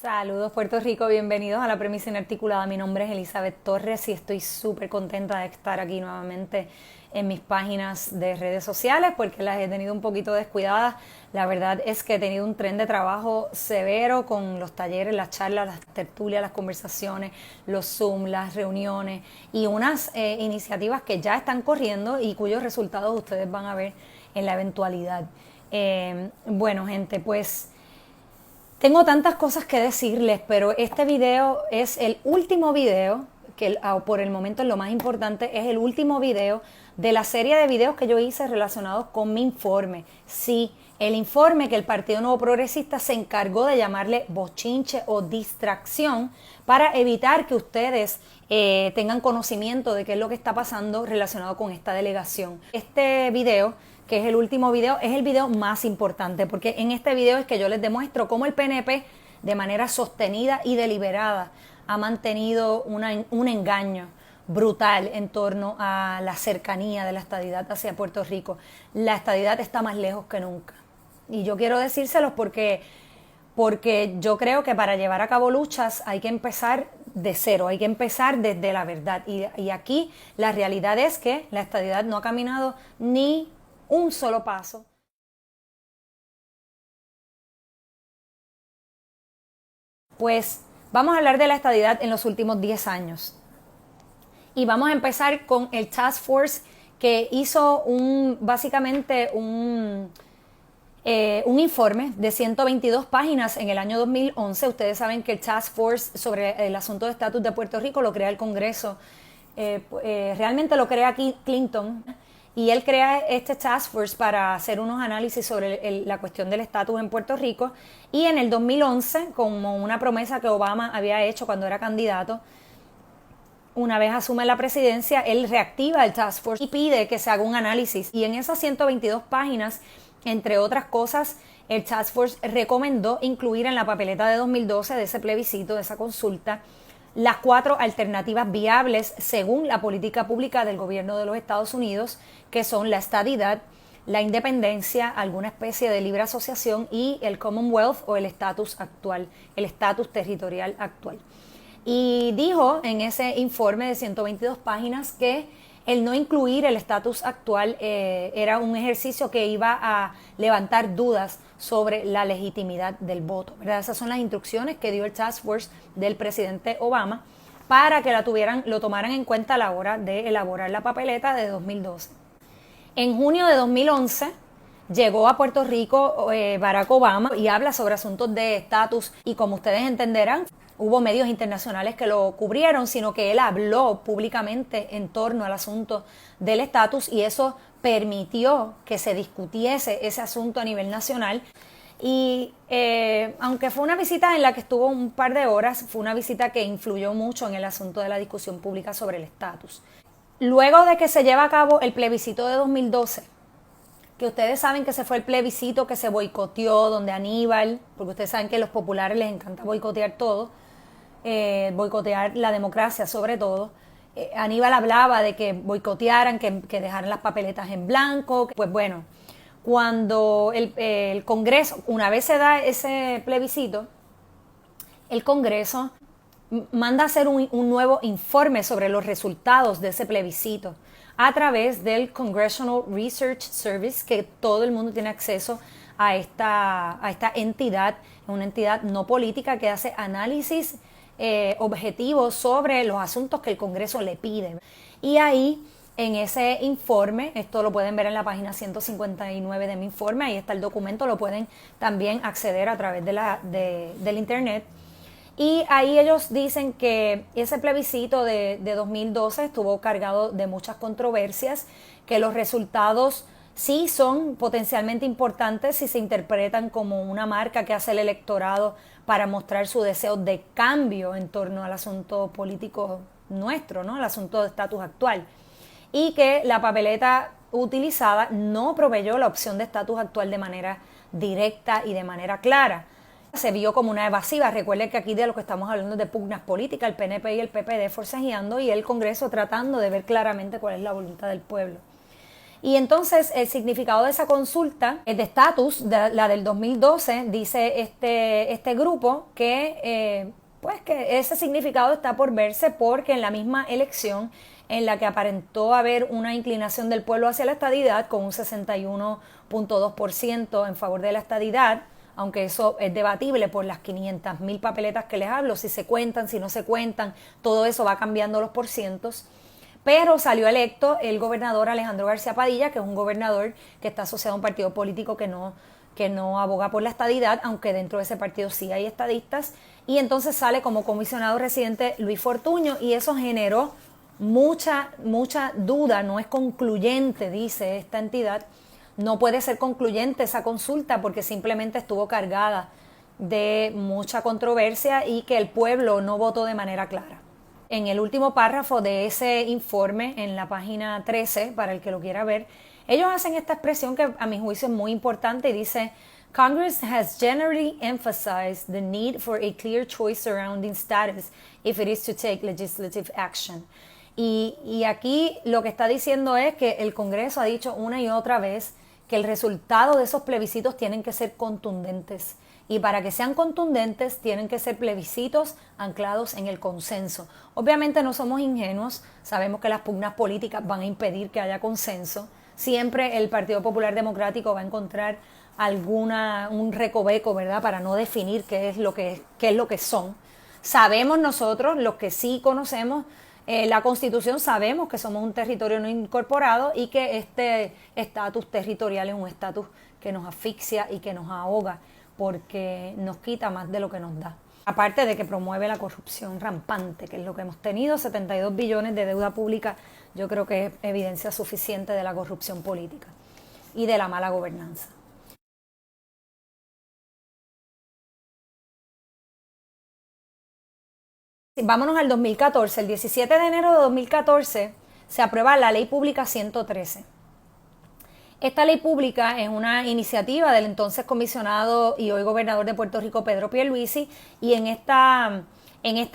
Saludos Puerto Rico, bienvenidos a La Premisa Inarticulada. Mi nombre es Elizabeth Torres y estoy súper contenta de estar aquí nuevamente en mis páginas de redes sociales porque las he tenido un poquito descuidadas. La verdad es que he tenido un tren de trabajo severo con los talleres, las charlas, las tertulias, las conversaciones, los Zoom, las reuniones y unas iniciativas que ya están corriendo y cuyos resultados ustedes van a ver en la eventualidad. Bueno, gente, pues tengo tantas cosas que decirles, pero este video es el último video, que por el momento es lo más importante, es el último video de la serie de videos que yo hice relacionados con mi informe. Sí, el informe que el Partido Nuevo Progresista se encargó de llamarle bochinche o distracción para evitar que ustedes tengan conocimiento de qué es lo que está pasando relacionado con esta delegación. Este video, que es el último video, es el video más importante, porque en este video es que yo les demuestro cómo el PNP, de manera sostenida y deliberada, ha mantenido un engaño brutal en torno a la cercanía de la estadidad hacia Puerto Rico. La estadidad está más lejos que nunca. Y yo quiero decírselos porque yo creo que para llevar a cabo luchas hay que empezar de cero, hay que empezar desde la verdad. Y aquí la realidad es que la estadidad no ha caminado ni un solo paso. Pues vamos a hablar de la estadidad en los últimos 10 años. Y vamos a empezar con el Task Force que hizo básicamente un informe de 122 páginas en el año 2011. Ustedes saben que el Task Force sobre el asunto de estatus de Puerto Rico lo crea el Congreso. Realmente lo crea aquí Clinton. Y él crea este Task Force para hacer unos análisis sobre la cuestión del estatus en Puerto Rico. Y en el 2011, como una promesa que Obama había hecho cuando era candidato, una vez asume la presidencia, él reactiva el Task Force y pide que se haga un análisis. Y en esas 122 páginas, entre otras cosas, el Task Force recomendó incluir en la papeleta de 2012 de ese plebiscito, de esa consulta, las 4 alternativas viables según la política pública del gobierno de los Estados Unidos, que son la estadidad, la independencia, alguna especie de libre asociación y el Commonwealth o el estatus actual, el estatus territorial actual. Y dijo en ese informe de 122 páginas que el no incluir el estatus actual era un ejercicio que iba a levantar dudas sobre la legitimidad del voto, ¿verdad? Esas son las instrucciones que dio el Task Force del presidente Obama para que lo tomaran en cuenta a la hora de elaborar la papeleta de 2012. En junio de 2011 llegó a Puerto Rico Barack Obama y habla sobre asuntos de estatus y, como ustedes entenderán, hubo medios internacionales que lo cubrieron, sino que él habló públicamente en torno al asunto del estatus y eso permitió que se discutiese ese asunto a nivel nacional. Y aunque fue una visita en la que estuvo un par de horas, fue una visita que influyó mucho en el asunto de la discusión pública sobre el estatus. Luego de que se lleva a cabo el plebiscito de 2012, que ustedes saben que ese fue el plebiscito que se boicoteó, donde Aníbal, porque ustedes saben que a los populares les encanta boicotear todo, boicotear la democracia sobre todo. Aníbal hablaba de que boicotearan, que dejaran las papeletas en blanco. Pues bueno, cuando el Congreso, una vez se da ese plebiscito, el Congreso manda a hacer un nuevo informe sobre los resultados de ese plebiscito a través del Congressional Research Service, que todo el mundo tiene acceso a esta entidad, una entidad no política que hace análisis objetivos sobre los asuntos que el Congreso le pide. Y ahí, en ese informe, esto lo pueden ver en la página 159 de mi informe, ahí está el documento, lo pueden también acceder a través del internet. Y ahí ellos dicen que ese plebiscito de 2012 estuvo cargado de muchas controversias, que los resultados sí son potencialmente importantes si se interpretan como una marca que hace el electorado para mostrar su deseo de cambio en torno al asunto político nuestro, ¿no? El asunto de estatus actual. Y que la papeleta utilizada no proveyó la opción de estatus actual de manera directa y de manera clara. Se vio como una evasiva. Recuerden que aquí de lo que estamos hablando es de pugnas políticas, el PNP y el PPD forcejeando y el Congreso tratando de ver claramente cuál es la voluntad del pueblo. Y entonces el significado de esa consulta de estatus, la del 2012, dice este grupo que pues que ese significado está por verse porque en la misma elección en la que aparentó haber una inclinación del pueblo hacia la estadidad con un 61.2% en favor de la estadidad, aunque eso es debatible por las 500.000 papeletas que les hablo, si se cuentan, si no se cuentan, todo eso va cambiando los porcientos. Pero salió electo el gobernador Alejandro García Padilla, que es un gobernador que está asociado a un partido político que no aboga por la estadidad, aunque dentro de ese partido sí hay estadistas. Y entonces sale como comisionado residente Luis Fortuño y eso generó mucha duda, no es concluyente, dice esta entidad. No puede ser concluyente esa consulta porque simplemente estuvo cargada de mucha controversia y que el pueblo no votó de manera clara. En el último párrafo de ese informe, en la página 13, para el que lo quiera ver, ellos hacen esta expresión que a mi juicio es muy importante y dice: Congress has generally emphasized the need for a clear choice surrounding status if it is to take legislative action. Y aquí lo que está diciendo es que el Congreso ha dicho una y otra vez que el resultado de esos plebiscitos tienen que ser contundentes. Y para que sean contundentes tienen que ser plebiscitos anclados en el consenso. Obviamente no somos ingenuos, sabemos que las pugnas políticas van a impedir que haya consenso. Siempre el Partido Popular Democrático va a encontrar un recoveco, ¿verdad?, para no definir qué es lo que son. Sabemos nosotros, los que sí conocemos la Constitución, sabemos que somos un territorio no incorporado y que este estatus territorial es un estatus que nos asfixia y que nos ahoga, porque nos quita más de lo que nos da. Aparte de que promueve la corrupción rampante, que es lo que hemos tenido, 72 billones de deuda pública, yo creo que es evidencia suficiente de la corrupción política y de la mala gobernanza. Vámonos al 2014. El 17 de enero de 2014 se aprueba la Ley Pública 113. Esta ley pública es una iniciativa del entonces comisionado y hoy gobernador de Puerto Rico, Pedro Pierluisi, y en esta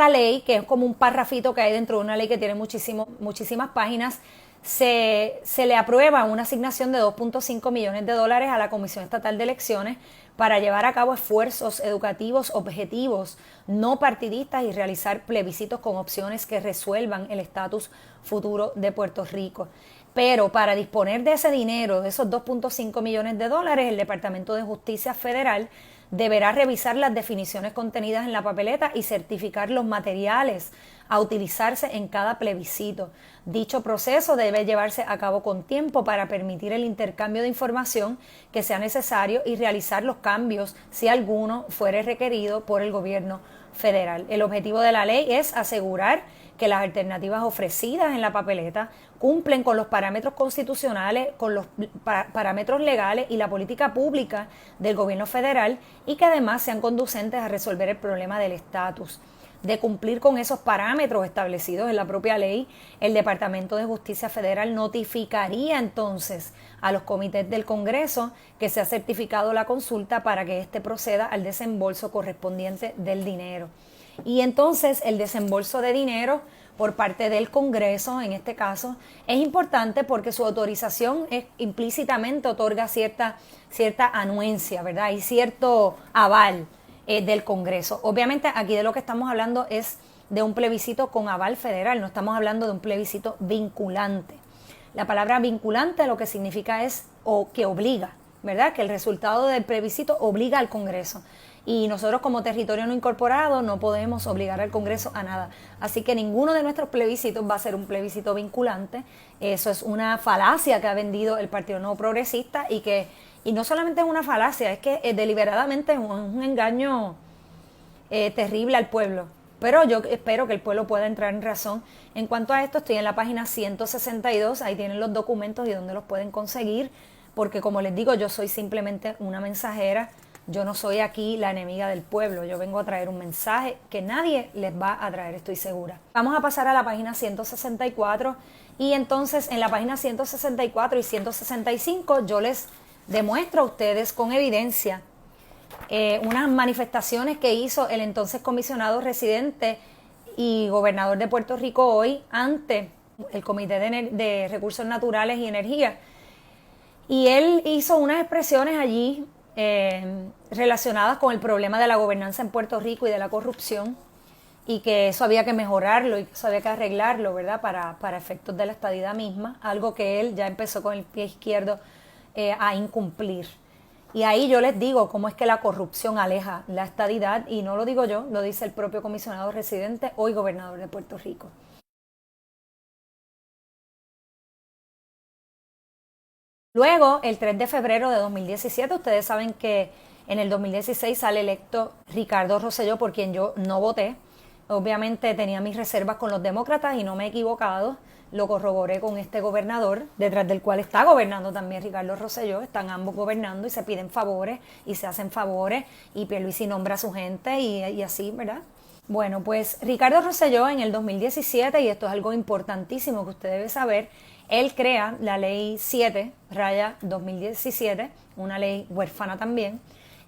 ley, que es como un parrafito que hay dentro de una ley que tiene muchísimas páginas, se le aprueba una asignación de $2.5 millones a la Comisión Estatal de Elecciones para llevar a cabo esfuerzos educativos objetivos, no partidistas, y realizar plebiscitos con opciones que resuelvan el estatus futuro de Puerto Rico. Pero para disponer de ese dinero, de esos $2.5 millones, el Departamento de Justicia Federal deberá revisar las definiciones contenidas en la papeleta y certificar los materiales a utilizarse en cada plebiscito. Dicho proceso debe llevarse a cabo con tiempo para permitir el intercambio de información que sea necesario y realizar los cambios, si alguno fuere requerido por el gobierno federal. El objetivo de la ley es asegurar que las alternativas ofrecidas en la papeleta cumplen con los parámetros constitucionales, con los parámetros legales y la política pública del gobierno federal, y que además sean conducentes a resolver el problema del estatus. De cumplir con esos parámetros establecidos en la propia ley, el Departamento de Justicia Federal notificaría entonces a los comités del Congreso que se ha certificado la consulta para que éste proceda al desembolso correspondiente del dinero. Y entonces el desembolso de dinero por parte del Congreso, en este caso, es importante porque su autorización implícitamente otorga cierta anuencia, ¿verdad? Y cierto aval del Congreso. Obviamente aquí de lo que estamos hablando es de un plebiscito con aval federal, no estamos hablando de un plebiscito vinculante. La palabra vinculante lo que significa es que obliga, ¿verdad? Que el resultado del plebiscito obliga al Congreso. Y nosotros como territorio no incorporado no podemos obligar al Congreso a nada. Así que ninguno de nuestros plebiscitos va a ser un plebiscito vinculante. Eso es una falacia que ha vendido el Partido Nuevo Progresista y no solamente es una falacia, es que deliberadamente es un engaño terrible al pueblo. Pero yo espero que el pueblo pueda entrar en razón. En cuanto a esto, estoy en la página 162, ahí tienen los documentos y dónde los pueden conseguir, porque como les digo, yo soy simplemente una mensajera. Yo no soy aquí la enemiga del pueblo, yo vengo a traer un mensaje que nadie les va a traer, estoy segura. Vamos a pasar a la página 164 y entonces en la página 164 y 165 yo les demuestro a ustedes con evidencia unas manifestaciones que hizo el entonces comisionado residente y gobernador de Puerto Rico hoy ante el Comité de Recursos Naturales y Energía, Y él hizo unas expresiones allí relacionadas con el problema de la gobernanza en Puerto Rico y de la corrupción, y que eso había que mejorarlo y que eso había que arreglarlo, ¿verdad? Para efectos de la estadidad misma, algo que él ya empezó con el pie izquierdo a incumplir. Y ahí yo les digo cómo es que la corrupción aleja la estadidad, y no lo digo yo, lo dice el propio comisionado residente, hoy gobernador de Puerto Rico. Luego, el 3 de febrero de 2017, ustedes saben que en el 2016 sale electo Ricardo Rosselló, por quien yo no voté. Obviamente tenía mis reservas con los demócratas y no me he equivocado. Lo corroboré con este gobernador, detrás del cual está gobernando también Ricardo Rosselló. Están ambos gobernando y se piden favores y se hacen favores, y Pierluisi nombra a su gente y así, ¿verdad? Bueno, pues Ricardo Rosselló en el 2017, y esto es algo importantísimo que usted debe saber, él crea la ley 7/2017, una ley huérfana también,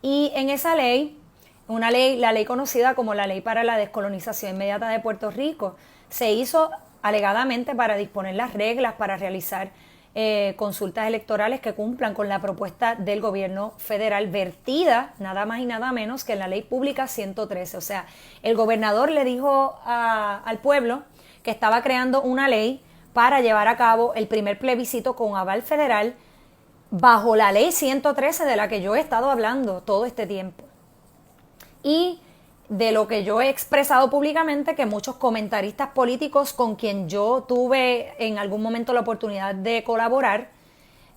y en esa ley, la ley conocida como la Ley para la Descolonización Inmediata de Puerto Rico, se hizo alegadamente para disponer las reglas para realizar consultas electorales que cumplan con la propuesta del gobierno federal vertida nada más y nada menos que en la Ley Pública 113. O sea, el gobernador le dijo al pueblo que estaba creando una ley para llevar a cabo el primer plebiscito con aval federal bajo la Ley 113 de la que yo he estado hablando todo este tiempo. Y de lo que yo he expresado públicamente, que muchos comentaristas políticos con quien yo tuve en algún momento la oportunidad de colaborar,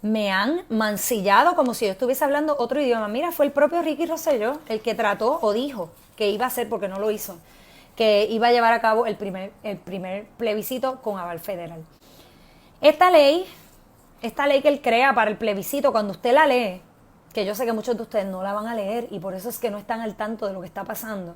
me han mancillado como si yo estuviese hablando otro idioma. Mira, fue el propio Ricky Rosselló el que trató o dijo que iba a hacer, porque no lo hizo, que iba a llevar a cabo el primer plebiscito con aval federal. Esta ley que él crea para el plebiscito, cuando usted la lee, que yo sé que muchos de ustedes no la van a leer y por eso es que no están al tanto de lo que está pasando,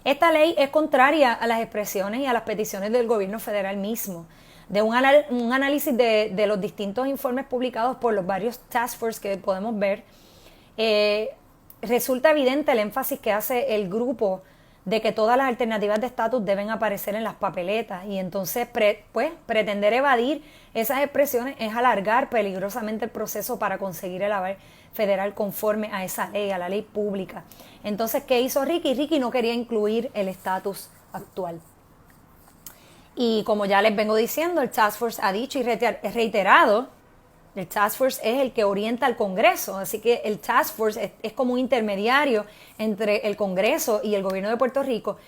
esta ley es contraria a las expresiones y a las peticiones del gobierno federal mismo, de un análisis de los distintos informes publicados por los varios task force que podemos ver. Resulta evidente el énfasis que hace el grupo de que todas las alternativas de estatus deben aparecer en las papeletas, y entonces pretender evadir esas expresiones es alargar peligrosamente el proceso para conseguir el aval federal conforme a esa ley, a la ley pública. Entonces, ¿qué hizo Ricky? Ricky no quería incluir el estatus actual. Y como ya les vengo diciendo, el Task Force ha dicho y reiterado, el Task Force es el que orienta al Congreso, así que el Task Force es como un intermediario entre el Congreso y el gobierno de Puerto Rico.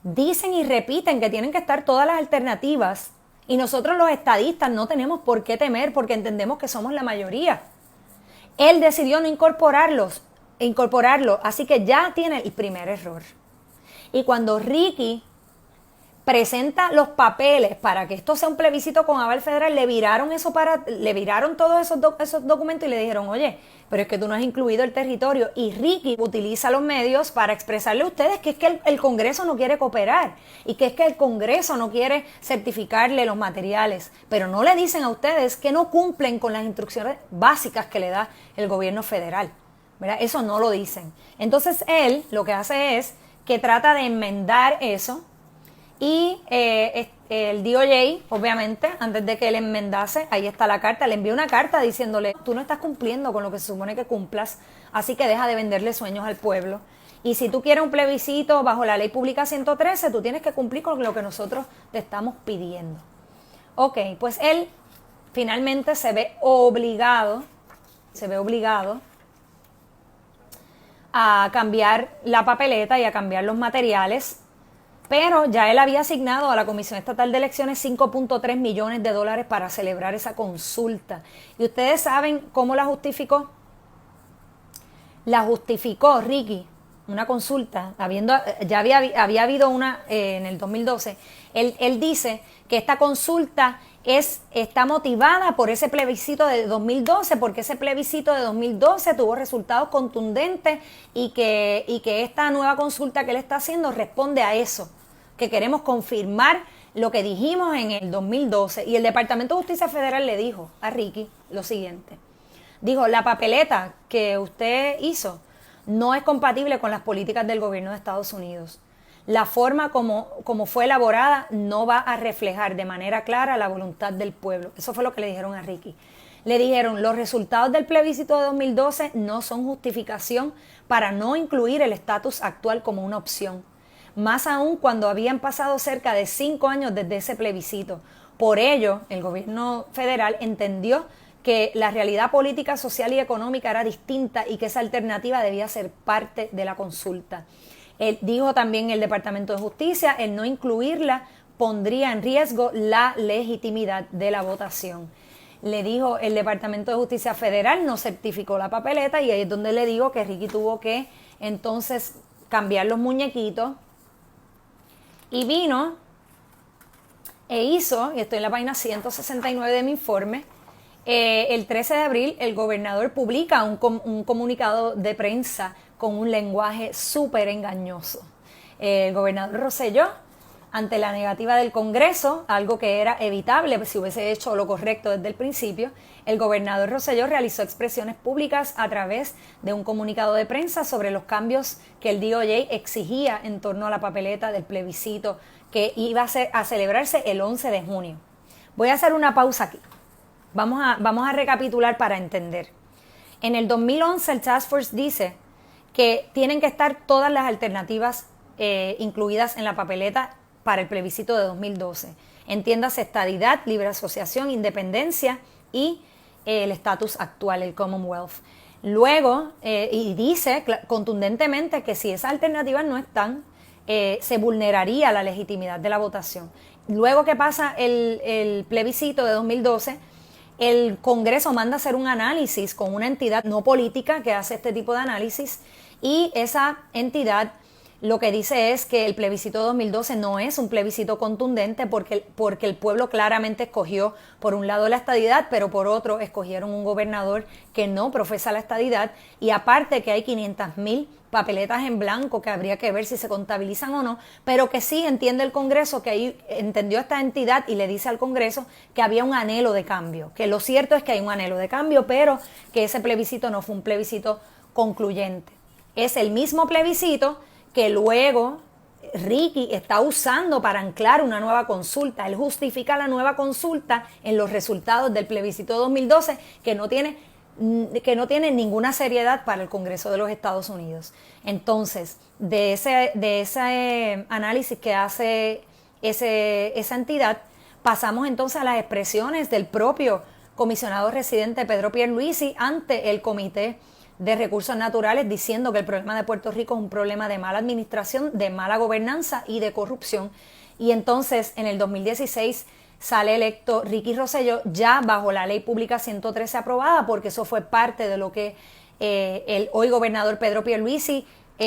Dicen y repiten que tienen que estar todas las alternativas, y nosotros los estadistas no tenemos por qué temer porque entendemos que somos la mayoría. Él decidió no incorporarlo, así que ya tiene el primer error. Y cuando Ricky presenta los papeles para que esto sea un plebiscito con aval federal, le viraron todos esos documentos y le dijeron, oye, pero es que tú no has incluido el territorio. Y Ricky utiliza los medios para expresarle a ustedes que es que el Congreso no quiere cooperar y que es que el Congreso no quiere certificarle los materiales, pero no le dicen a ustedes que no cumplen con las instrucciones básicas que le da el gobierno federal, ¿verdad? Eso no lo dicen. Entonces él lo que hace es que trata de enmendar eso. Y el DOJ, obviamente, antes de que él enmendase, ahí está la carta, le envió una carta diciéndole, tú no estás cumpliendo con lo que se supone que cumplas, así que deja de venderle sueños al pueblo. Y si tú quieres un plebiscito bajo la Ley Pública 113, tú tienes que cumplir con lo que nosotros te estamos pidiendo. Ok, pues él finalmente se ve obligado a cambiar la papeleta y a cambiar los materiales. Pero ya él había asignado a la Comisión Estatal de Elecciones $5.3 millones para celebrar esa consulta. ¿Y ustedes saben cómo la justificó? La justificó Ricky, una consulta, ya había habido una en el 2012. Él dice que esta consulta está motivada por ese plebiscito de 2012, porque ese plebiscito de 2012 tuvo resultados contundentes y que esta nueva consulta que él está haciendo responde a eso, que queremos confirmar lo que dijimos en el 2012. Y el Departamento de Justicia Federal le dijo a Ricky lo siguiente. Dijo, la papeleta que usted hizo no es compatible con las políticas del gobierno de Estados Unidos. La forma como fue elaborada no va a reflejar de manera clara la voluntad del pueblo. Eso fue lo que le dijeron a Ricky. Le dijeron, los resultados del plebiscito de 2012 no son justificación para no incluir el estatus actual como una opción. Más aún cuando habían pasado cerca de 5 años desde ese plebiscito. Por ello, el gobierno federal entendió que la realidad política, social y económica era distinta y que esa alternativa debía ser parte de la consulta. Dijo también el Departamento de Justicia, el no incluirla pondría en riesgo la legitimidad de la votación. Le dijo el Departamento de Justicia Federal, no certificó la papeleta, y ahí es donde le digo que Ricky tuvo que entonces cambiar los muñequitos, y vino e hizo, y estoy en la página 169 de mi informe, el 13 de abril el gobernador publica un comunicado de prensa con un lenguaje súper engañoso. El gobernador Rosselló, ante la negativa del Congreso, algo que era evitable si hubiese hecho lo correcto desde el principio, el gobernador Rosselló realizó expresiones públicas a través de un comunicado de prensa sobre los cambios que el DOJ exigía en torno a la papeleta del plebiscito que iba a celebrarse el 11 de junio. Voy a hacer una pausa aquí. Vamos a recapitular para entender. En el 2011 el Task Force dice que tienen que estar todas las alternativas incluidas en la papeleta para el plebiscito de 2012. Entiéndase estadidad, libre asociación, independencia y el estatus actual, el Commonwealth. Luego, y dice contundentemente que si esas alternativas no están, se vulneraría la legitimidad de la votación. Luego que pasa el plebiscito de 2012, el Congreso manda a hacer un análisis con una entidad no política que hace este tipo de análisis, y esa entidad lo que dice es que el plebiscito de 2012 no es un plebiscito contundente porque el pueblo claramente escogió por un lado la estadidad, pero por otro escogieron un gobernador que no profesa la estadidad, y aparte que hay 500,000 papeletas en blanco que habría que ver si se contabilizan o no, pero que sí entiende el Congreso, que ahí entendió esta entidad y le dice al Congreso que había un anhelo de cambio, que lo cierto es que hay un anhelo de cambio, pero que ese plebiscito no fue un plebiscito concluyente. Es el mismo plebiscito que luego Ricky está usando para anclar una nueva consulta. Él justifica la nueva consulta en los resultados del plebiscito de 2012 que no tiene ninguna seriedad para el Congreso de los Estados Unidos. Entonces, de ese análisis que hace esa entidad, pasamos entonces a las expresiones del propio comisionado residente Pedro Pierluisi ante el Comité de Recursos Naturales, diciendo que el problema de Puerto Rico es un problema de mala administración, de mala gobernanza y de corrupción. Y entonces en el 2016 sale electo Ricky Rosselló ya bajo la ley pública 113 aprobada, porque eso fue parte de lo que el hoy gobernador Pedro Pierluisi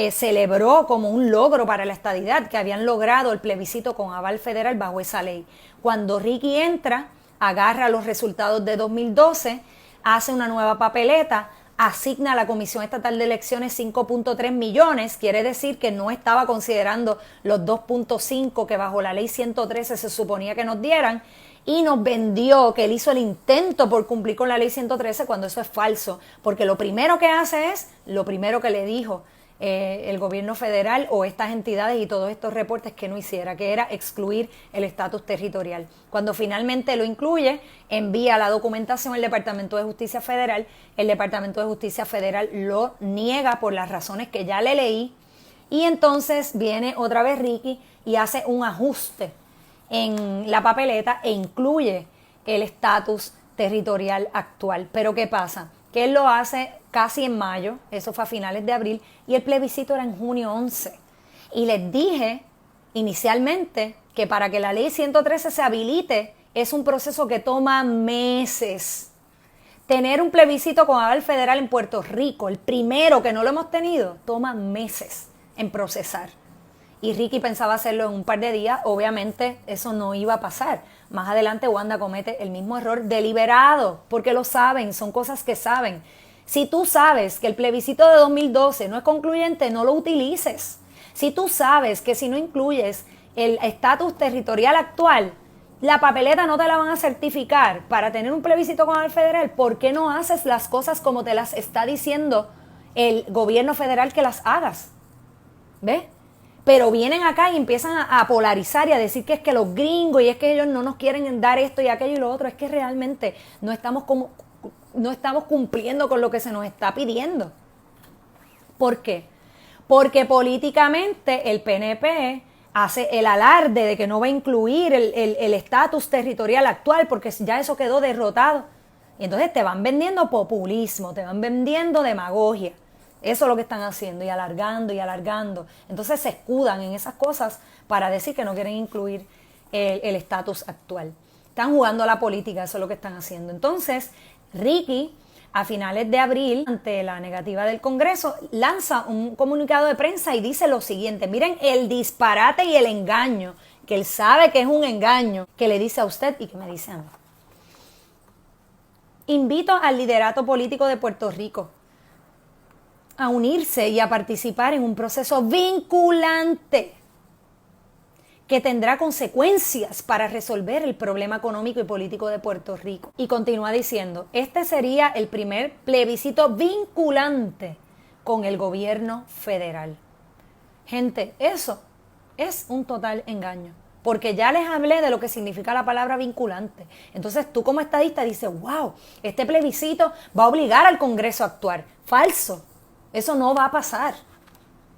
celebró como un logro para la estadidad, que habían logrado el plebiscito con aval federal bajo esa ley. Cuando Ricky entra, agarra los resultados de 2012, hace una nueva papeleta, asigna a la Comisión Estatal de Elecciones 5.3 millones, quiere decir que no estaba considerando los 2.5 que bajo la ley 113 se suponía que nos dieran, y nos vendió que él hizo el intento por cumplir con la ley 113, cuando eso es falso, porque lo primero que hace es, lo primero que le dijo el gobierno federal o estas entidades y todos estos reportes que no hiciera, que era excluir el estatus territorial. Cuando finalmente lo incluye, envía la documentación al Departamento de Justicia Federal. El Departamento de Justicia Federal lo niega por las razones que ya le leí, y entonces viene otra vez Ricky y hace un ajuste en la papeleta e incluye el estatus territorial actual. Pero ¿qué pasa? Que él lo hace casi en mayo, eso fue a finales de abril, y el plebiscito era en junio 11. Y les dije inicialmente que para que la ley 113 se habilite es un proceso que toma meses. Tener un plebiscito con aval federal en Puerto Rico, el primero que no lo hemos tenido, toma meses en procesar. Y Ricky pensaba hacerlo en un par de días, obviamente eso no iba a pasar. Más adelante Wanda comete el mismo error deliberado, porque lo saben, son cosas que saben. Si tú sabes que el plebiscito de 2012 no es concluyente, no lo utilices. Si tú sabes que si no incluyes el estatus territorial actual, la papeleta no te la van a certificar para tener un plebiscito con el federal, ¿por qué no haces las cosas como te las está diciendo el gobierno federal que las hagas? ¿Ves? Pero vienen acá y empiezan a polarizar y a decir que es que los gringos y es que ellos no nos quieren dar esto y aquello y lo otro. Es que realmente no estamos no estamos cumpliendo con lo que se nos está pidiendo. ¿Por qué? Porque políticamente el PNP hace el alarde de que no va a incluir el estatus territorial actual porque ya eso quedó derrotado. Y entonces te van vendiendo populismo, te van vendiendo demagogia. Eso es lo que están haciendo, y alargando y alargando. Entonces se escudan en esas cosas para decir que no quieren incluir el estatus actual. Están jugando a la política, eso es lo que están haciendo. Entonces, Ricky, a finales de abril, ante la negativa del Congreso, lanza un comunicado de prensa y dice lo siguiente. Miren el disparate y el engaño, que él sabe que es un engaño, que le dice a usted y que me dice a mí. Invito al liderato político de Puerto Rico a unirse y a participar en un proceso vinculante que tendrá consecuencias para resolver el problema económico y político de Puerto Rico. Y continúa diciendo, este sería el primer plebiscito vinculante con el gobierno federal. Gente, eso es un total engaño, porque ya les hablé de lo que significa la palabra vinculante. Entonces tú como estadista dices, wow, este plebiscito va a obligar al Congreso a actuar. Falso, eso no va a pasar.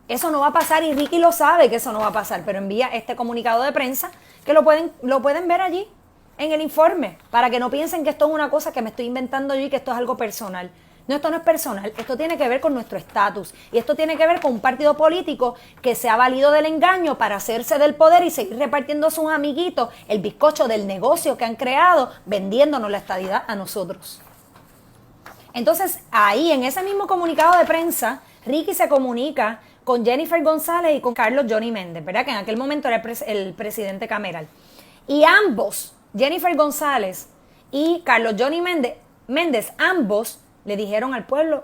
Eso no va a pasar y Ricky lo sabe que eso no va a pasar, pero envía este comunicado de prensa que lo pueden ver allí en el informe, para que no piensen que esto es una cosa que me estoy inventando yo y que esto es algo personal. No, esto no es personal, esto tiene que ver con nuestro estatus y esto tiene que ver con un partido político que se ha valido del engaño para hacerse del poder y seguir repartiendo a sus amiguitos el bizcocho del negocio que han creado vendiéndonos la estadidad a nosotros. Entonces, ahí en ese mismo comunicado de prensa, Ricky se comunica con Jennifer González y con Carlos Johnny Méndez, ¿verdad? Que en aquel momento era el presidente cameral. Y ambos, Jennifer González y Carlos Johnny Méndez, ambos le dijeron al pueblo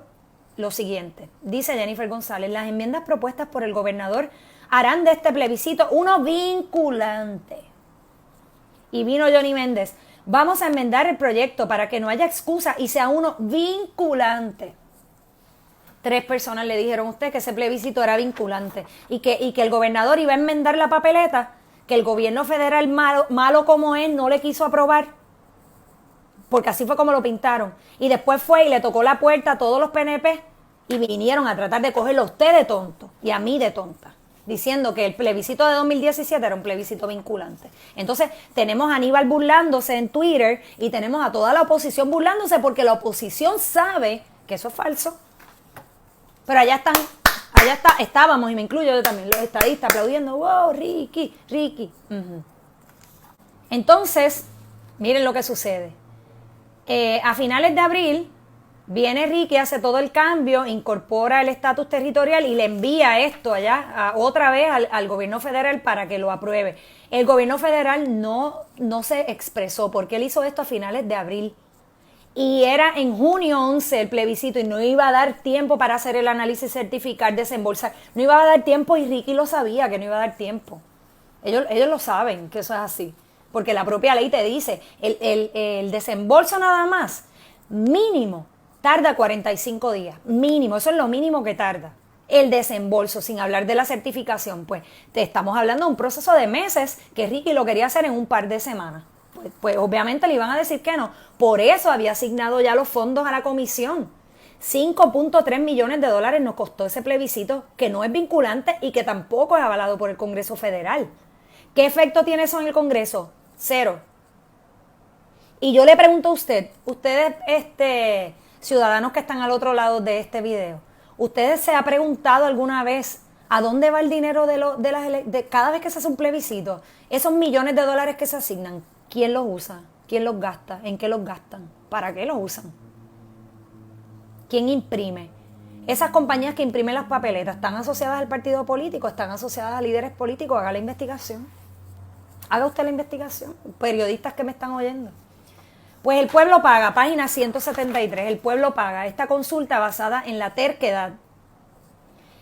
lo siguiente. Dice Jennifer González, las enmiendas propuestas por el gobernador harán de este plebiscito uno vinculante. Y vino Johnny Méndez, vamos a enmendar el proyecto para que no haya excusa y sea uno vinculante. 3 personas le dijeron a usted que ese plebiscito era vinculante y que el gobernador iba a enmendar la papeleta que el gobierno federal malo como es no le quiso aprobar, porque así fue como lo pintaron. Y después fue y le tocó la puerta a todos los PNP y vinieron a tratar de cogerlo a usted de tonto y a mí de tonta, diciendo que el plebiscito de 2017 era un plebiscito vinculante. Entonces tenemos a Aníbal burlándose en Twitter y tenemos a toda la oposición burlándose porque la oposición sabe que eso es falso. Pero estábamos, y me incluyo yo también, los estadistas aplaudiendo, wow, Ricky. Entonces, miren lo que sucede. A finales de abril, viene Ricky, hace todo el cambio, incorpora el estatus territorial y le envía esto allá otra vez al gobierno federal para que lo apruebe. El gobierno federal no se expresó porque él hizo esto a finales de abril. Y era en junio 11 el plebiscito y no iba a dar tiempo para hacer el análisis, certificar, desembolsar. No iba a dar tiempo y Ricky lo sabía que no iba a dar tiempo. Ellos lo saben que eso es así. Porque la propia ley te dice, el desembolso nada más, mínimo, tarda 45 días. Mínimo, eso es lo mínimo que tarda. El desembolso, sin hablar de la certificación, pues te estamos hablando de un proceso de meses que Ricky lo quería hacer en un par de semanas. Pues obviamente le iban a decir que no. Por eso había asignado ya los fondos a la comisión. 5.3 millones de dólares nos costó ese plebiscito que no es vinculante y que tampoco es avalado por el Congreso Federal. ¿Qué efecto tiene eso en el Congreso? 0. Y yo le pregunto a ustedes, ciudadanos que están al otro lado de este video, ¿ustedes se ha preguntado alguna vez a dónde va el dinero de cada vez que se hace un plebiscito? Esos millones de dólares que se asignan, ¿quién los usa? ¿Quién los gasta? ¿En qué los gastan? ¿Para qué los usan? ¿Quién imprime? Esas compañías que imprimen las papeletas, ¿están asociadas al partido político? ¿Están asociadas a líderes políticos? Haga la investigación. Haga usted la investigación. Periodistas que me están oyendo. Pues el pueblo paga, página 173, el pueblo paga esta consulta basada en la terquedad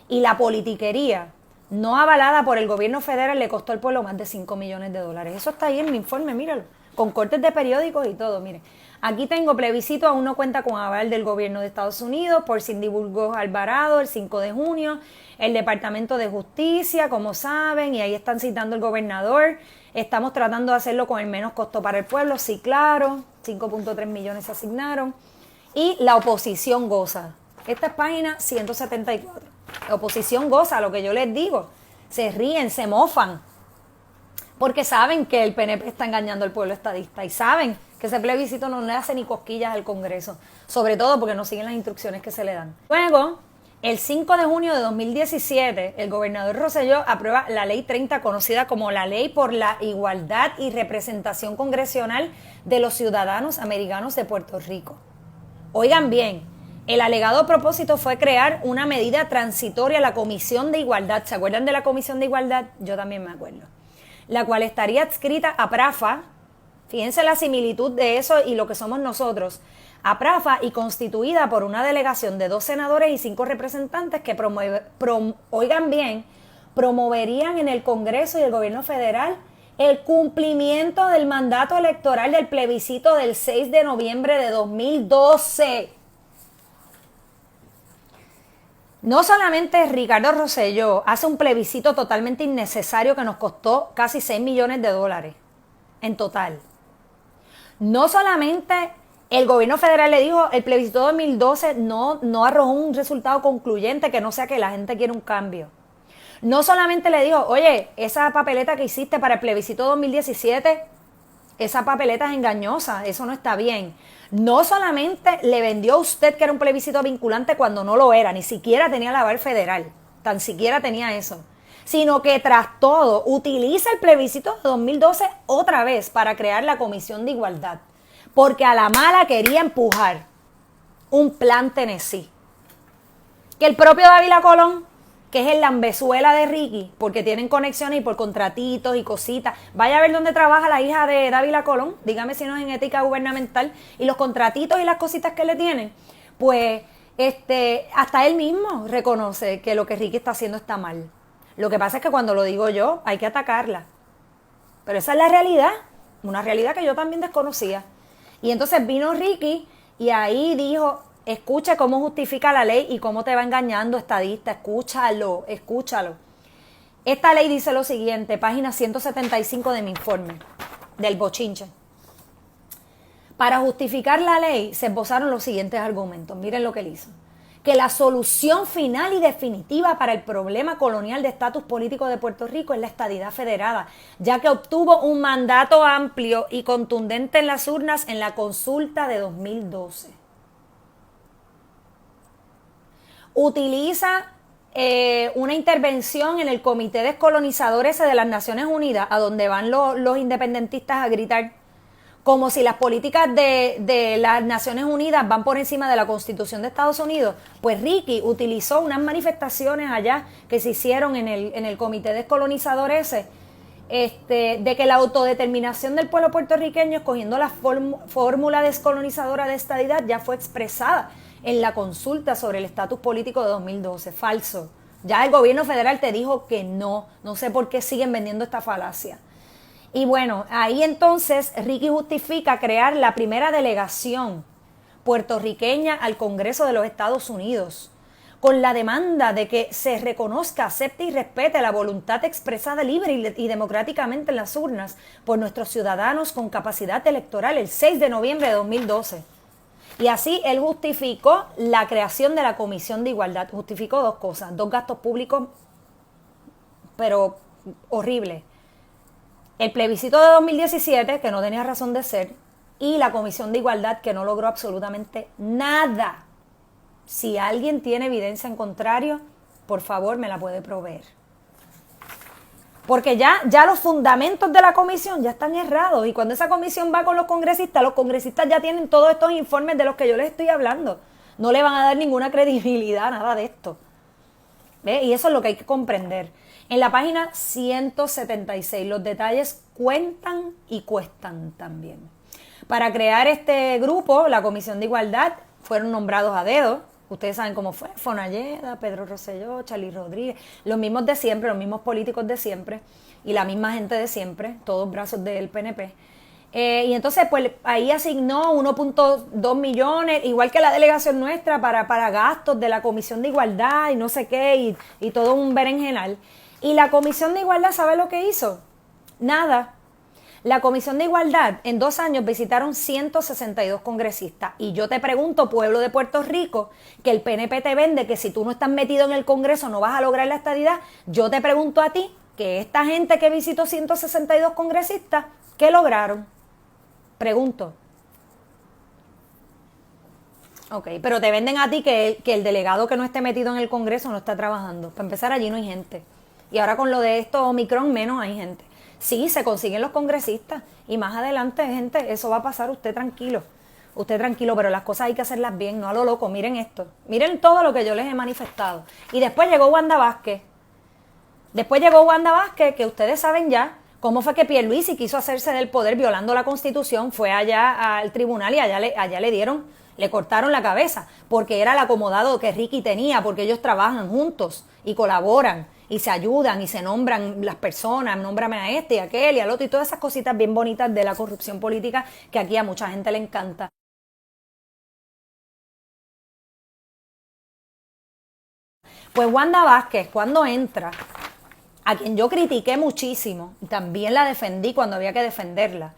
y la politiquería no avalada por el gobierno federal le costó al pueblo más de 5 millones de dólares. Eso está ahí en mi informe, míralo, con cortes de periódicos y todo, miren. Aquí tengo plebiscito, aún no cuenta con aval del gobierno de Estados Unidos por Cindy Burgos Alvarado el 5 de junio, el Departamento de Justicia, como saben, y ahí están citando el gobernador. Estamos tratando de hacerlo con el menos costo para el pueblo, sí, claro, 5.3 millones se asignaron. y la oposición goza. Esta es página 174. La oposición goza, lo que yo les digo. Se ríen, se mofan, porque saben que el PNP está engañando al pueblo estadista y saben que ese plebiscito no le hace ni cosquillas al Congreso, sobre todo porque no siguen las instrucciones que se le dan. Luego, el 5 de junio de 2017, el gobernador Rosselló aprueba la Ley 30, conocida como la Ley por la Igualdad y Representación Congresional de los Ciudadanos Americanos de Puerto Rico. Oigan bien, el alegado propósito fue crear una medida transitoria, la Comisión de Igualdad. ¿Se acuerdan de la Comisión de Igualdad? Yo también me acuerdo. La cual estaría adscrita a PRAFA, fíjense la similitud de eso y lo que somos nosotros, a PRAFA, y constituida por una delegación de 2 senadores y 5 representantes que oigan bien, promoverían en el Congreso y el gobierno federal el cumplimiento del mandato electoral del plebiscito del 6 de noviembre de 2012. No solamente Ricardo Rosselló hace un plebiscito totalmente innecesario que nos costó casi 6 millones de dólares en total. No solamente el gobierno federal le dijo, el plebiscito 2012 no arrojó un resultado concluyente, que no sea que la gente quiere un cambio. No solamente le dijo, oye, esa papeleta que hiciste para el plebiscito 2017, esa papeleta es engañosa, eso no está bien. No solamente le vendió a usted que era un plebiscito vinculante cuando no lo era, ni siquiera tenía el aval federal, tan siquiera tenía eso, sino que tras todo utiliza el plebiscito de 2012 otra vez para crear la Comisión de Igualdad, porque a la mala quería empujar un plan Tennessee. Que el propio Dávila Colón, que es el lambezuela de Ricky, porque tienen conexiones y por contratitos y cositas. Vaya a ver dónde trabaja la hija de Dávila Colón, dígame si no es en ética gubernamental, y los contratitos y las cositas que le tienen, pues hasta él mismo reconoce que lo que Ricky está haciendo está mal. Lo que pasa es que cuando lo digo yo, hay que atacarla. Pero esa es la realidad, una realidad que yo también desconocía. Y entonces vino Ricky y ahí dijo, escucha cómo justifica la ley y cómo te va engañando, estadista, escúchalo. Esta ley dice lo siguiente, página 175 de mi informe, del bochinche. Para justificar la ley se esbozaron los siguientes argumentos, miren lo que él hizo. Que la solución final y definitiva para el problema colonial de estatus político de Puerto Rico es la estadidad federada, ya que obtuvo un mandato amplio y contundente en las urnas en la consulta de 2012. Utiliza una intervención en el Comité Descolonizador ese de las Naciones Unidas, a donde van los independentistas a gritar, como si las políticas de las Naciones Unidas van por encima de la Constitución de Estados Unidos. Pues Ricky utilizó unas manifestaciones allá que se hicieron en el Comité Descolonizador ese, de que la autodeterminación del pueblo puertorriqueño, escogiendo la fórmula descolonizadora de estadidad, ya fue expresada en la consulta sobre el estatus político de 2012. Falso. Ya el gobierno federal te dijo que no. No sé por qué siguen vendiendo esta falacia. Y bueno, ahí entonces Ricky justifica crear la primera delegación puertorriqueña al Congreso de los Estados Unidos, con la demanda de que se reconozca, acepte y respete la voluntad expresada libre y democráticamente en las urnas por nuestros ciudadanos con capacidad electoral el 6 de noviembre de 2012. Y así él justificó la creación de la Comisión de Igualdad. Justificó 2 cosas, 2 gastos públicos, pero horribles. El plebiscito de 2017, que no tenía razón de ser, y la Comisión de Igualdad, que no logró absolutamente nada. Si alguien tiene evidencia en contrario, por favor me la puede proveer. Porque ya los fundamentos de la comisión ya están errados, y cuando esa comisión va con los congresistas ya tienen todos estos informes de los que yo les estoy hablando. No le van a dar ninguna credibilidad a nada de esto. ¿Ve? Y eso es lo que hay que comprender. En la página 176, los detalles cuentan y cuestan también. Para crear este grupo, la Comisión de Igualdad, fueron nombrados a dedo. Ustedes saben cómo fue, Fonalleda, Pedro Rosselló, Charlie Rodríguez, los mismos de siempre, los mismos políticos de siempre y la misma gente de siempre, todos brazos del PNP. Y entonces pues ahí asignó 1.2 millones, igual que la delegación nuestra, para gastos de la Comisión de Igualdad y no sé qué, y todo un berenjenal. Y la Comisión de Igualdad, ¿sabe lo que hizo? Nada. La Comisión de Igualdad en 2 años visitaron 162 congresistas. Y yo te pregunto, pueblo de Puerto Rico, que el PNP te vende que si tú no estás metido en el Congreso no vas a lograr la estadidad. Yo te pregunto a ti, que esta gente que visitó 162 congresistas, ¿qué lograron? Pregunto. Ok, pero te venden a ti que el delegado que no esté metido en el Congreso no está trabajando. Para empezar, allí no hay gente. Y ahora con lo de esto Omicron menos hay gente. Sí, se consiguen los congresistas y más adelante, gente, eso va a pasar, usted tranquilo, pero las cosas hay que hacerlas bien, no a lo loco. Miren esto, miren todo lo que yo les he manifestado. Y después llegó Wanda Vázquez, que ustedes saben ya cómo fue que Pierluisi quiso hacerse del poder violando la Constitución, fue allá al tribunal y allá le cortaron la cabeza, porque era el acomodado que Ricky tenía, porque ellos trabajan juntos y colaboran y se ayudan y se nombran las personas, nómbrame a este y a aquel y al otro y todas esas cositas bien bonitas de la corrupción política que aquí a mucha gente le encanta. Pues Wanda Vázquez, cuando entra, a quien yo critiqué muchísimo, y también la defendí cuando había que defenderla,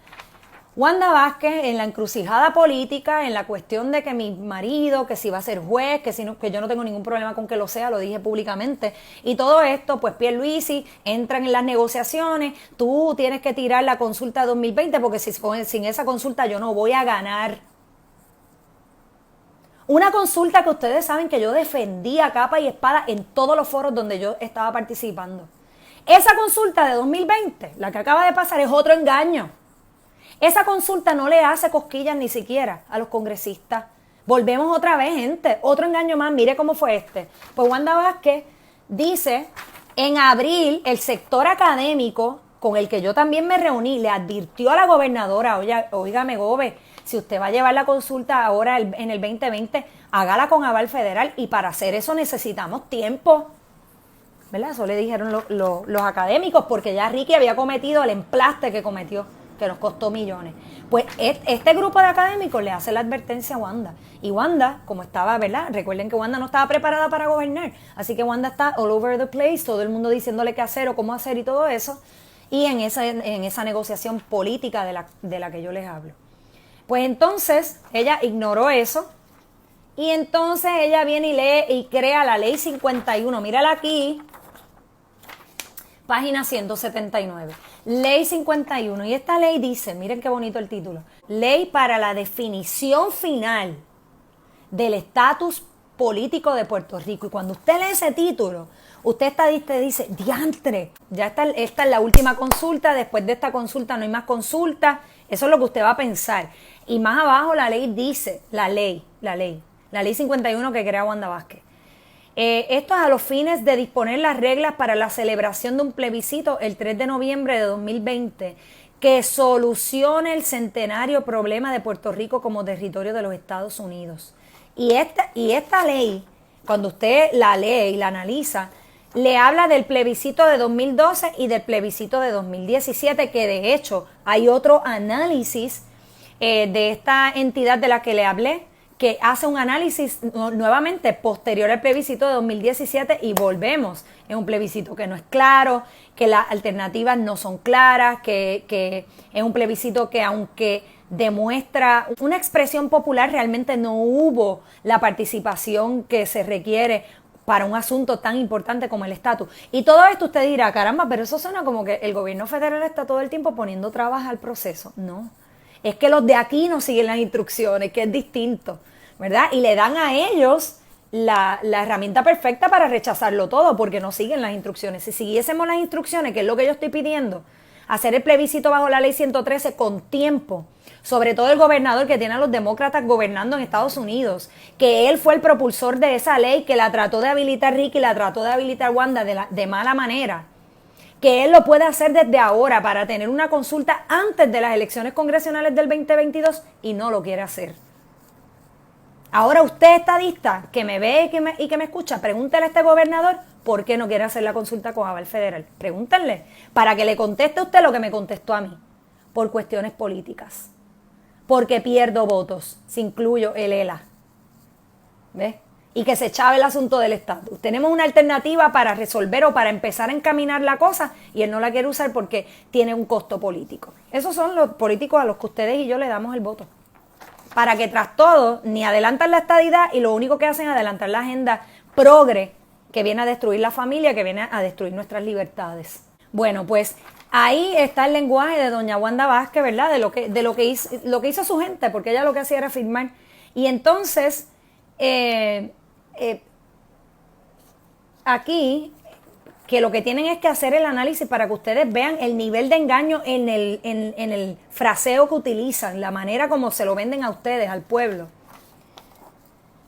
Wanda Vázquez en la encrucijada política, en la cuestión de que mi marido, que si va a ser juez, que yo no tengo ningún problema con que lo sea, lo dije públicamente, y todo esto, pues Pierluisi entran en las negociaciones, tú tienes que tirar la consulta 2020 porque sin esa consulta yo no voy a ganar. Una consulta que ustedes saben que yo defendí a capa y espada en todos los foros donde yo estaba participando. Esa consulta de 2020, la que acaba de pasar, es otro engaño. Esa consulta no le hace cosquillas ni siquiera a los congresistas. Volvemos otra vez, gente. Otro engaño más. Mire cómo fue este. Pues Wanda Vázquez dice, en abril, el sector académico, con el que yo también me reuní, le advirtió a la gobernadora, óigame, gobe, si usted va a llevar la consulta ahora en el 2020, hágala con aval federal. Y para hacer eso necesitamos tiempo. ¿Verdad? Eso le dijeron los académicos, porque ya Ricky había cometido el emplaste que cometió, que nos costó millones. Pues este grupo de académicos le hace la advertencia a Wanda. Y Wanda, como estaba, ¿verdad? Recuerden que Wanda no estaba preparada para gobernar. Así que Wanda está all over the place, todo el mundo diciéndole qué hacer o cómo hacer y todo eso. Y en esa negociación política de la que yo les hablo. Pues entonces, ella ignoró eso. Y entonces ella viene y lee y crea la ley 51. Mírala aquí. Página 179. Ley 51. Y esta ley dice, miren qué bonito el título, Ley para la definición final del estatus político de Puerto Rico. Y cuando usted lee ese título, usted estadista dice, diantre, esta es la última consulta, después de esta consulta no hay más consulta. Eso es lo que usted va a pensar. Y más abajo la ley dice, la ley 51 que crea Wanda Vázquez. Esto es a los fines de disponer las reglas para la celebración de un plebiscito el 3 de noviembre de 2020 que solucione el centenario problema de Puerto Rico como territorio de los Estados Unidos. Y esta ley, cuando usted la lee y la analiza, le habla del plebiscito de 2012 y del plebiscito de 2017, que de hecho hay otro análisis de esta entidad de la que le hablé, que hace un análisis nuevamente posterior al plebiscito de 2017 y volvemos en un plebiscito que no es claro, que las alternativas no son claras, que es un plebiscito que aunque demuestra una expresión popular, realmente no hubo la participación que se requiere para un asunto tan importante como el estatus. Y todo esto usted dirá, caramba, pero eso suena como que el gobierno federal está todo el tiempo poniendo trabas al proceso. No, es que los de aquí no siguen las instrucciones, que es distinto, ¿verdad? Y le dan a ellos la herramienta perfecta para rechazarlo todo, porque no siguen las instrucciones. Si siguiésemos las instrucciones, que es lo que yo estoy pidiendo, hacer el plebiscito bajo la ley 113 con tiempo, sobre todo el gobernador que tiene a los demócratas gobernando en Estados Unidos, que él fue el propulsor de esa ley, que la trató de habilitar Ricky, la trató de habilitar Wanda de mala manera, que él lo puede hacer desde ahora para tener una consulta antes de las elecciones congresionales del 2022 y no lo quiere hacer. Ahora usted, estadista, que me ve y que me escucha, pregúntele a este gobernador por qué no quiere hacer la consulta con aval federal. Pregúntenle, para que le conteste a usted lo que me contestó a mí, por cuestiones políticas. Porque pierdo votos, si incluyo el ELA. ¿Ves? y que se chave el asunto del estatus. Tenemos una alternativa para resolver o para empezar a encaminar la cosa y él no la quiere usar porque tiene un costo político. Esos son los políticos a los que ustedes y yo le damos el voto. Para que tras todo ni adelantan la estadidad y lo único que hacen es adelantar la agenda progre que viene a destruir la familia, que viene a destruir nuestras libertades. Bueno, pues ahí está el lenguaje de doña Wanda Vázquez, ¿verdad? De lo que hizo su gente, porque ella lo que hacía era firmar. Y entonces, aquí, que lo que tienen es que hacer el análisis para que ustedes vean el nivel de engaño en el fraseo que utilizan, la manera como se lo venden a ustedes, al pueblo.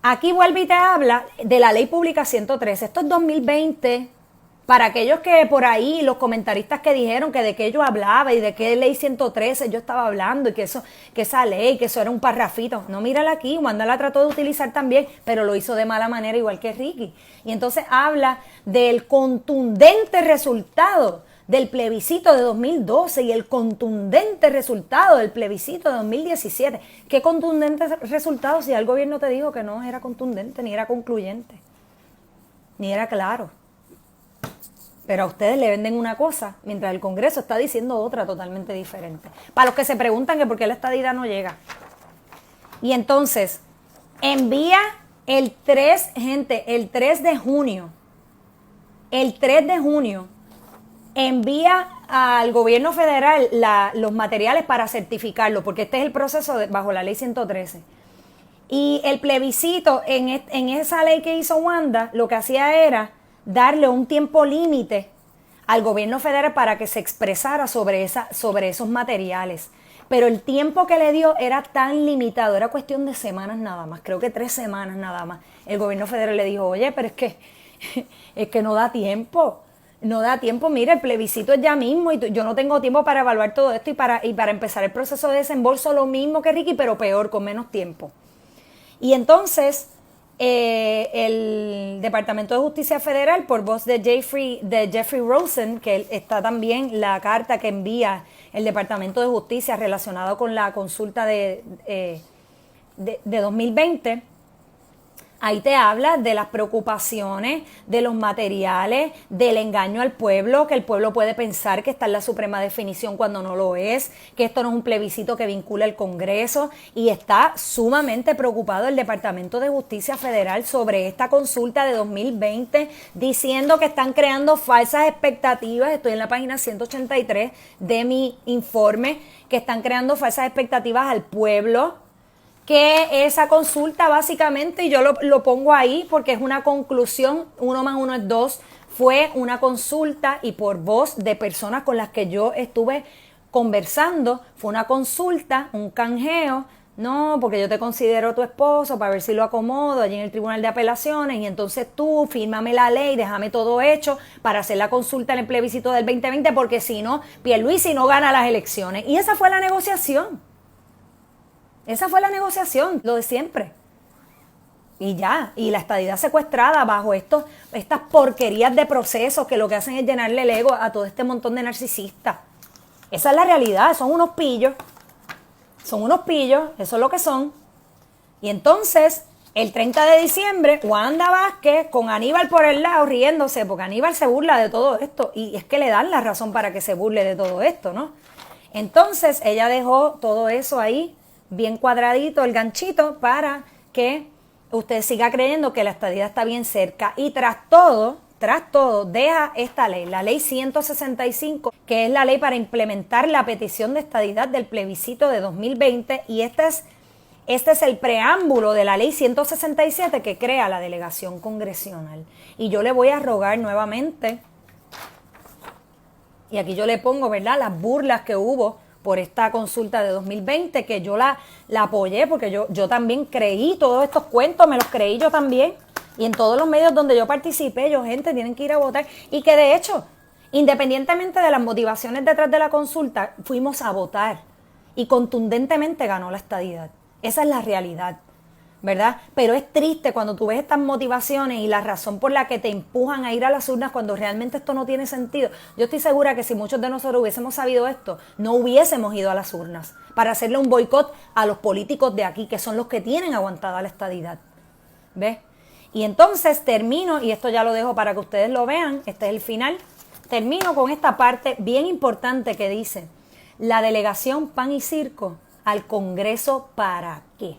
Aquí vuelve y te habla de la ley pública 113. Esto es 2020. Para aquellos que por ahí, los comentaristas que dijeron que de qué yo hablaba y de qué ley 113 yo estaba hablando y que esa ley, que eso era un parrafito. No, mírala aquí, Wanda la trató de utilizar también, pero lo hizo de mala manera igual que Ricky. Y entonces habla del contundente resultado del plebiscito de 2012 y el contundente resultado del plebiscito de 2017. ¿Qué contundente resultado si el gobierno te dijo que no era contundente, ni era concluyente, ni era claro? Pero a ustedes le venden una cosa, mientras el Congreso está diciendo otra totalmente diferente. Para los que se preguntan que por qué la estadidad no llega. Y entonces, envía el 3 de junio, envía al gobierno federal los materiales para certificarlo, porque este es el proceso bajo la ley 113. Y el plebiscito, en esa ley que hizo Wanda, lo que hacía era darle un tiempo límite al gobierno federal para que se expresara sobre esos materiales. Pero el tiempo que le dio era tan limitado, era cuestión de semanas nada más, creo que 3 semanas nada más. El gobierno federal le dijo, oye, pero es que no da tiempo. No da tiempo, mira, el plebiscito es ya mismo y yo no tengo tiempo para evaluar todo esto y para empezar el proceso de desembolso lo mismo que Ricky, pero peor, con menos tiempo. Y entonces el Departamento de Justicia Federal, por voz de Jeffrey Rosen, que está también la carta que envía el Departamento de Justicia relacionado con la consulta de 2020, ahí te habla de las preocupaciones, de los materiales, del engaño al pueblo, que el pueblo puede pensar que está en la suprema definición cuando no lo es, que esto no es un plebiscito que vincula el Congreso, y está sumamente preocupado el Departamento de Justicia Federal sobre esta consulta de 2020, diciendo que están creando falsas expectativas. Estoy en la página 183 de mi informe, que están creando falsas expectativas al pueblo, que esa consulta básicamente, y yo lo pongo ahí porque es una conclusión, 1 más 1 es 2, fue una consulta y por voz de personas con las que yo estuve conversando, fue una consulta, un canjeo, no, porque yo te considero tu esposo para ver si lo acomodo allí en el Tribunal de Apelaciones y entonces tú fírmame la ley, déjame todo hecho para hacer la consulta en el plebiscito del 2020 porque si no, Pierluisi no gana las elecciones. Y esa fue la negociación. Esa fue la negociación, lo de siempre. Y ya, y la estadidad secuestrada bajo estas porquerías de procesos que lo que hacen es llenarle el ego a todo este montón de narcisistas. Esa es la realidad, son unos pillos. Son unos pillos, eso es lo que son. Y entonces, el 30 de diciembre, Wanda Vázquez, con Aníbal por el lado, riéndose, porque Aníbal se burla de todo esto. Y es que le dan la razón para que se burle de todo esto, ¿no? Entonces, ella dejó todo eso ahí, bien cuadradito, el ganchito, para que usted siga creyendo que la estadidad está bien cerca. Y tras todo, deja esta ley, la ley 165, que es la ley para implementar la petición de estadidad del plebiscito de 2020, y este es el preámbulo de la ley 167 que crea la delegación congresional. Y yo le voy a rogar nuevamente, y aquí yo le pongo, ¿verdad?, las burlas que hubo por esta consulta de 2020, que yo la apoyé, porque yo también creí todos estos cuentos, me los creí yo también, y en todos los medios donde yo participé, gente, tienen que ir a votar, y que de hecho, independientemente de las motivaciones detrás de la consulta, fuimos a votar, y contundentemente ganó la estadidad. Esa es la realidad, ¿verdad? Pero es triste cuando tú ves estas motivaciones y la razón por la que te empujan a ir a las urnas cuando realmente esto no tiene sentido. Yo estoy segura que si muchos de nosotros hubiésemos sabido esto, no hubiésemos ido a las urnas para hacerle un boicot a los políticos de aquí, que son los que tienen aguantada la estadidad. ¿Ves? Y entonces termino, y esto ya lo dejo para que ustedes lo vean, este es el final, termino con esta parte bien importante que dice, la delegación Pan y Circo al Congreso, ¿para qué?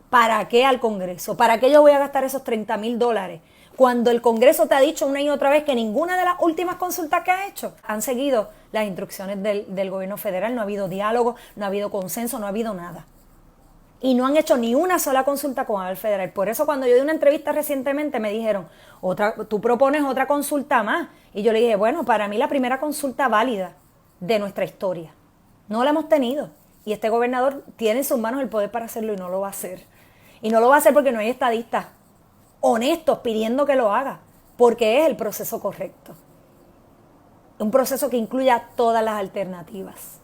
¿Para qué al Congreso? ¿Para qué yo voy a gastar esos $30,000? Cuando el Congreso te ha dicho una y otra vez que ninguna de las últimas consultas que ha hecho han seguido las instrucciones del gobierno federal, no ha habido diálogo, no ha habido consenso, no ha habido nada. Y no han hecho ni una sola consulta con el federal. Por eso cuando yo di una entrevista recientemente me dijeron, tú propones otra consulta más. Y yo le dije, bueno, para mí la primera consulta válida de nuestra historia. No la hemos tenido. Y este gobernador tiene en sus manos el poder para hacerlo y no lo va a hacer. Y no lo va a hacer porque no hay estadistas honestos pidiendo que lo haga, porque es el proceso correcto. Un proceso que incluya todas las alternativas.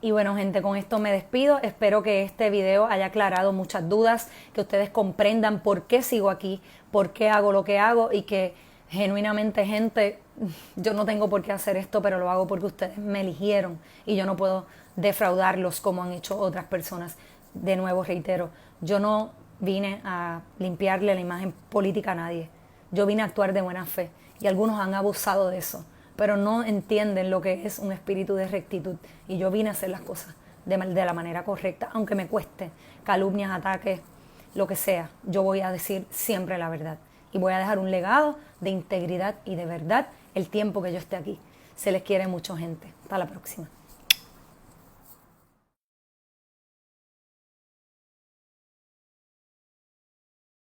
Y bueno, gente, con esto me despido. Espero que este video haya aclarado muchas dudas, que ustedes comprendan por qué sigo aquí, por qué hago lo que hago y que genuinamente, gente, yo no tengo por qué hacer esto, pero lo hago porque ustedes me eligieron y yo no puedo defraudarlos como han hecho otras personas. De nuevo, reitero, yo no vine a limpiarle la imagen política a nadie. Yo vine a actuar de buena fe y algunos han abusado de eso, pero no entienden lo que es un espíritu de rectitud. Y yo vine a hacer las cosas de la manera correcta, aunque me cueste calumnias, ataques, lo que sea. Yo voy a decir siempre la verdad y voy a dejar un legado de integridad y de verdad el tiempo que yo esté aquí. Se les quiere mucho, gente. Hasta la próxima.